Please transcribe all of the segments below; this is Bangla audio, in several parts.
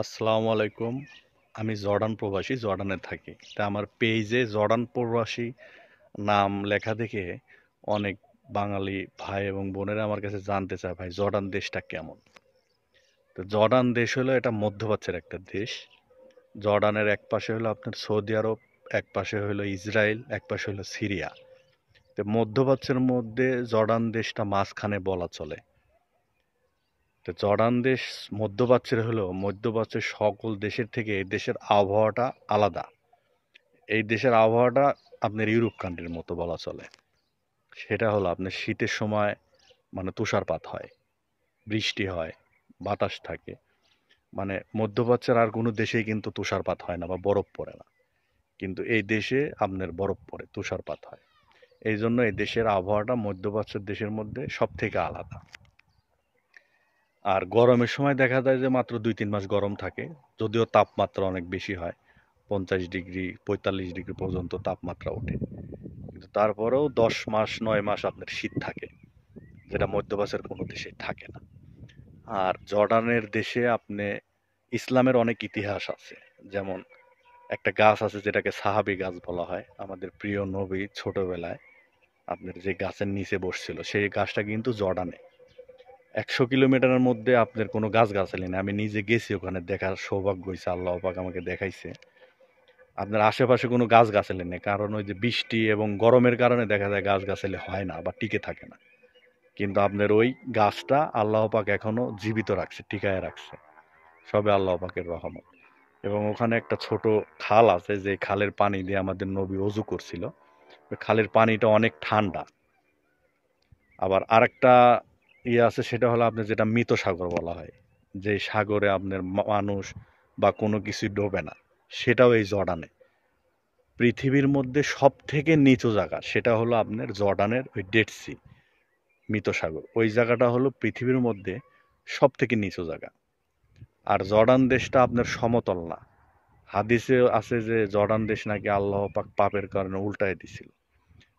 আসসালামু আলাইকুম। আমি জর্ডান প্রবাসী, জর্ডানে থাকি। তা আমার পেজে জর্ডান প্রবাসী নাম লেখা দেখে অনেক বাঙালি ভাই এবং বোনেরা আমার কাছে জানতে চায়, ভাই জর্ডান দেশটা কেমন? তো জর্ডান দেশ হলো এটা মধ্যপ্রাচ্যের একটা দেশ। জর্ডানের এক পাশে হলো আপনার সৌদি আরব, এক পাশে হলো ইসরায়েল, এক পাশে হলো সিরিয়া। তো মধ্যপ্রাচ্যের মধ্যে জর্ডান দেশটা মাঝখানে বলা চলে। তো জর্ডান দেশ মধ্যপ্রাচ্যের হলেও মধ্যপ্রাচ্যের সকল দেশের থেকে এই দেশের আবহাওয়াটা আলাদা। এই দেশের আবহাওয়াটা আপনার ইউরোপ কান্ট্রির মতো বলা চলে। সেটা হলো আপনার শীতের সময় মানে তুষারপাত হয়, বৃষ্টি হয়, বাতাস থাকে। মানে মধ্যপ্রাচ্যের আর কোনো দেশেই কিন্তু তুষারপাত হয় না বা বরফ পড়ে না। কিন্তু এই দেশে আপনার বরফ পড়ে, তুষারপাত হয়। এই জন্য এই দেশের আবহাওয়াটা মধ্যপ্রাচ্যের দেশের মধ্যে সব থেকে আলাদা। আর গরমের সময় দেখা যায় যে মাত্র ২-৩ মাস গরম থাকে, যদিও তাপমাত্রা অনেক বেশি হয়। ৫০ ডিগ্রি ৪৫ ডিগ্রি পর্যন্ত তাপমাত্রা ওঠে। কিন্তু তারপরেও ১০ মাস ৯ মাস আপনার শীত থাকে, যেটা মধ্যপ্রাচ্যের কোনো দেশে থাকে না। আর জর্ডানের দেশে আপনি ইসলামের অনেক ইতিহাস আছে। যেমন একটা গাছ আছে যেটাকে সাহাবী গাছ বলা হয়। আমাদের প্রিয় নবী ছোটবেলায় আপনার যে গাছের নিচে বসছিল সেই গাছটা কিন্তু জর্ডানে। ১০০ কিলোমিটারের মধ্যে আপনার কোনো গাছগাছালি নেই। আমি নিজে গেছি ওখানে, দেখার সৌভাগ্য হয়েছে, আল্লাহ পাক আমাকে দেখাইছে। আপনার আশেপাশে কোনো গাছগাছালি নেই, কারণ ওই যে বৃষ্টি এবং গরমের কারণে দেখা যায় গাছগাছালি হয় না বা টিকে থাকে না। কিন্তু আপনার ওই গাছটা আল্লাহ পাক এখনো জীবিত রাখছে, টিকায় রাখছে, সবে আল্লাহ পাকের রহমত। এবং ওখানে একটা ছোট খাল আছে, যে খালের পানি দিয়ে আমাদের নবী অজু করছিল। ওই খালের পানিটা অনেক ঠান্ডা। আবার আরেকটা ইয়ে আছে, সেটা হলো আপনার যেটা মৃত সাগর বলা হয়, যে সাগরে আপনার মানুষ বা কোনো কিছু ডোবে না, সেটাও এই জর্ডানে। পৃথিবীর মধ্যে সব থেকে নিচু জায়গা সেটা হলো আপনার জর্ডানের ওই ডেড সি, মৃত সাগর। ওই জায়গাটা হলো পৃথিবীর মধ্যে সব থেকে নিচু জায়গা। আর জর্ডান দেশটা আপনার সমতল না। হাদিসে আছে যে জর্ডান দেশ নাকি আল্লাহ পাক পাপের কারণে উল্টায় দিছিল,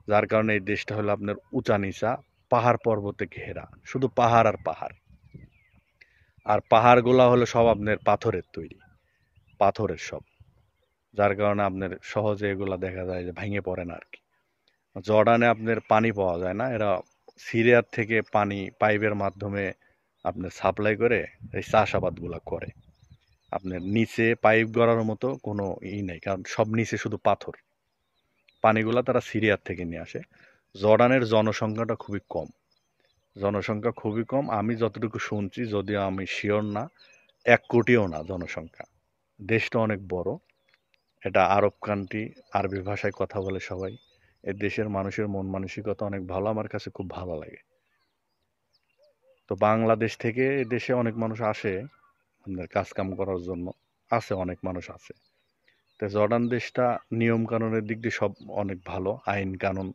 যার কারণে এই দেশটা হলো আপনার উঁচা নিচা, পাহাড় পর্বতে ঘেরা, শুধু পাহাড় আর পাহাড়। আর পাহাড়গুলা হলো সব আপনার পাথরের তৈরি, পাথরের সব, যার কারণে আপনার সহজে এগুলা দেখা যায় যে ভেঙে পড়ে না আর কি। জর্ডানে আপনার পানি পাওয়া যায় না, এরা সিরিয়ার থেকে পানি পাইপের মাধ্যমে আপনার সাপ্লাই করে এই চাষাবাদগুলা করে। আপনার নিচে পাইপ গড়ার মতো কোনো নেই, কারণ সব নিচে শুধু পাথর। পানিগুলা তারা সিরিয়ার থেকে নিয়ে আসে। জর্ডানের জনসংখ্যাটা খুবই কম, জনসংখ্যা খুবই কম। আমি যতটুকু শুনছি, যদিও আমি শিওর না, ১ কোটিও না জনসংখ্যা। দেশটা অনেক বড়। এটা আরব কান্ট্রি, আরবি ভাষায় কথা বলে সবাই। এ দেশের মানুষের মন মানসিকতা অনেক ভালো, আমার কাছে খুব ভালো লাগে। তো বাংলাদেশ থেকে এ দেশে অনেক মানুষ আসে আপনার কাজ কাম করার জন্য, আছে অনেক মানুষ আছে। তো জর্ডান দেশটা নিয়ম কানুনের দিক দিয়ে সব অনেক ভালো, আইন কানুন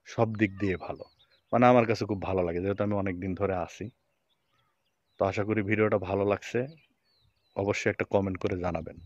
সব দিক দিয়ে ভালো। মানে আমার কাছে খুব ভালো লাগে, যেহেতু আমি অনেক দিন ধরে আছি। তো আশা করি ভিডিওটা ভালো লাগছে। অবশ্যই একটা কমেন্ট করে জানাবেন।